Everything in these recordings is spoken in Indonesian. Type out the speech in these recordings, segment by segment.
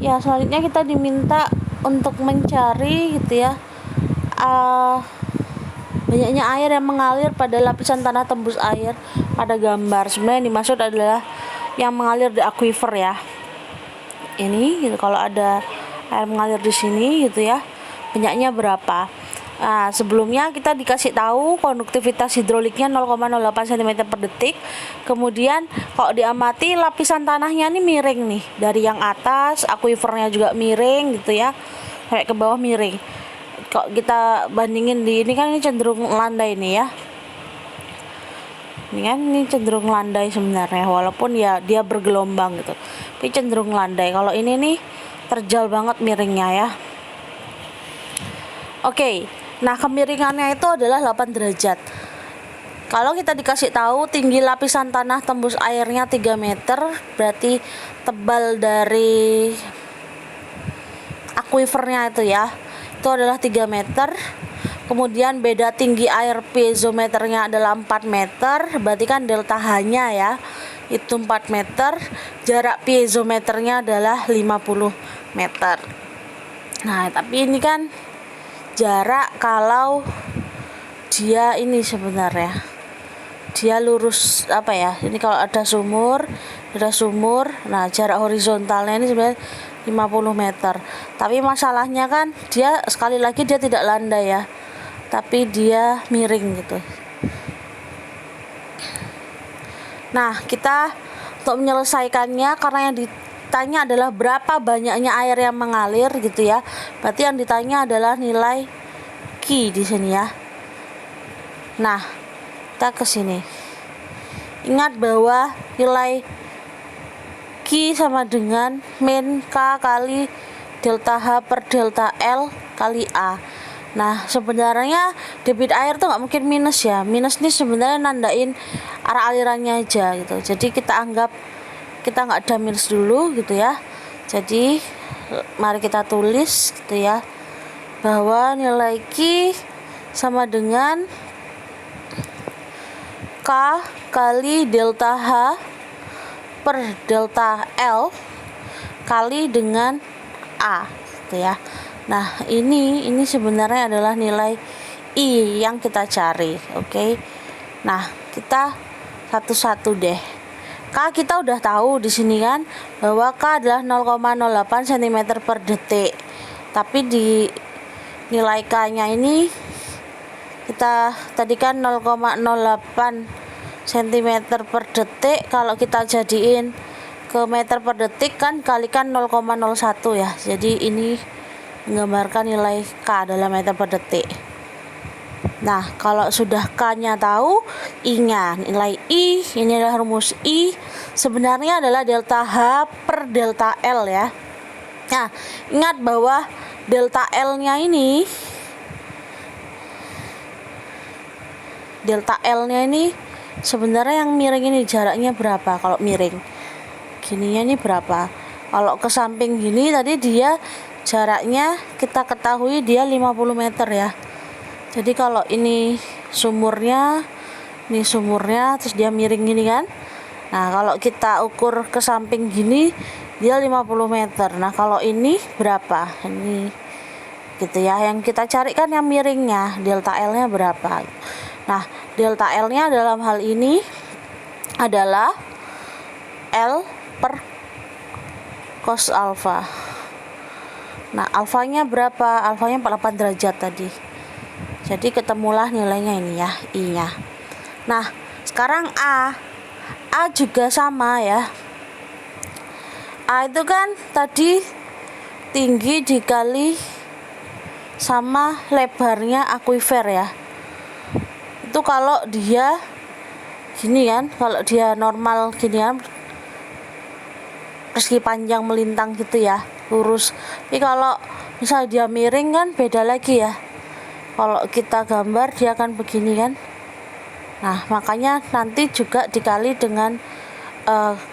Ya, selanjutnya kita diminta untuk mencari gitu ya, banyaknya air yang mengalir pada lapisan tanah tembus air pada gambar. Sebenarnya yang dimaksud adalah yang mengalir di aquifer ya. Ini gitu, kalau ada air mengalir di sini gitu ya, banyaknya berapa. Nah, sebelumnya kita dikasih tahu konduktivitas hidroliknya 0,08 cm per detik. Kemudian kalau diamati lapisan tanahnya ini miring nih, dari yang atas aquifernya juga miring gitu ya, sampai ke bawah miring. Kalau kita bandingin di ini kan, ini cenderung landai nih ya. Ini kan ini cenderung landai sebenarnya, walaupun ya dia bergelombang gitu, tapi cenderung landai. Kalau ini nih terjal banget miringnya ya. Oke, nah kemiringannya itu adalah 8 derajat. Kalau kita dikasih tahu tinggi lapisan tanah tembus airnya 3 meter, berarti tebal dari aquifernya itu ya, itu adalah 3 meter. Kemudian beda tinggi air piezometernya adalah 4 meter, berarti kan delta H-nya ya, itu 4 meter. Jarak piezometernya adalah 50 meter. Nah, tapi ini kan jarak kalau dia ini sebenarnya dia lurus apa ya, ini kalau ada sumur, nah jarak horizontalnya ini sebenarnya 50 meter. Tapi masalahnya kan dia sekali lagi dia tidak landai ya, tapi dia miring gitu. Nah, kita untuk menyelesaikannya, karena yang ditanya adalah berapa banyaknya air yang mengalir gitu ya, berarti yang ditanya adalah nilai Q di sini ya. Nah, kita ke sini. Ingat bahwa nilai Q sama dengan min K kali delta H per delta L kali A. Nah, sebenarnya debit air tuh nggak mungkin minus ya. Minus ini sebenarnya nandain arah alirannya aja gitu. Jadi kita anggap kita nggak ada minus dulu gitu ya. Jadi mari kita tulis gitu ya, bahwa nilai Q sama dengan K kali delta H per delta L kali dengan A gitu ya. Nah, ini sebenarnya adalah nilai I yang kita cari, oke. Nah, kita satu-satu deh. K kita udah tahu di sini kan, bahwa K adalah 0,08 cm per detik. Tapi di nilai K-nya ini kita tadi kan 0,08 cm per detik, kalau kita jadiin ke meter per detik kan kalikan 0,01 ya. Jadi ini menggambarkan nilai K adalah meter per detik. Nah, kalau sudah K-nya tahu, I-nya, nilai I, ini adalah rumus I, sebenarnya adalah delta H per delta L ya. Nah, ingat bahwa delta L-nya ini, sebenarnya yang miring ini jaraknya berapa? Kalau miring gininya ini berapa? Kalau ke samping gini tadi dia jaraknya kita ketahui dia 50 meter ya. Jadi kalau ini sumurnya, terus dia miring gini kan. Nah, kalau kita ukur ke samping gini dia 50 meter. Nah, kalau ini berapa? Ini gitu ya. Yang kita cari kan yang miringnya, delta L-nya berapa. Nah, delta L-nya dalam hal ini adalah L per cos alfa. Nah, alfanya berapa? Alfanya 48 derajat tadi. Jadi ketemulah nilainya ini ya, I-nya. Nah, sekarang A juga sama ya. A itu kan tadi tinggi dikali sama lebarnya aquifer ya. Itu kalau dia gini kan, kalau dia normal gini kan, persegi panjang melintang gitu ya, lurus. Tapi kalau misal dia miring kan beda lagi ya. Kalau kita gambar dia akan begini kan. Nah, makanya nanti juga dikali dengan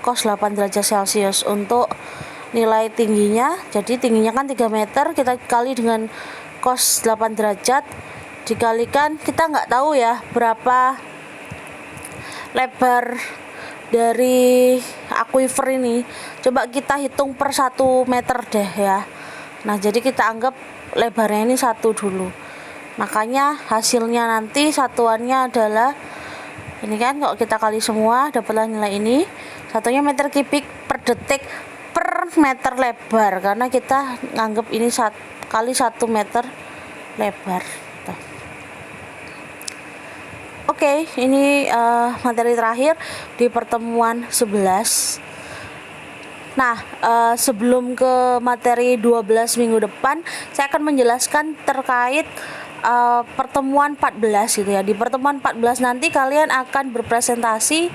cos 8 derajat Celcius untuk nilai tingginya. Jadi tingginya kan 3 meter, kita kali dengan cos 8 derajat dikalikan, kita nggak tahu ya berapa lebar dari aquifer ini coba kita hitung per 1 meter deh ya. Nah jadi kita anggap lebarnya ini 1 dulu, makanya hasilnya nanti satuannya adalah ini kan, kalau kita kali semua dapatlah nilai ini, satunya meter kubik per detik per meter lebar, karena kita nganggap ini kali 1 meter lebar. Oke, ini materi terakhir di pertemuan 11. Nah, sebelum ke materi 12 minggu depan, saya akan menjelaskan terkait pertemuan 14 gitu ya. Di pertemuan 14 nanti kalian akan berpresentasi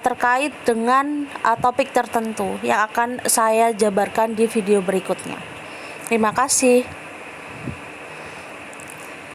terkait dengan topik tertentu yang akan saya jabarkan di video berikutnya. Terima kasih.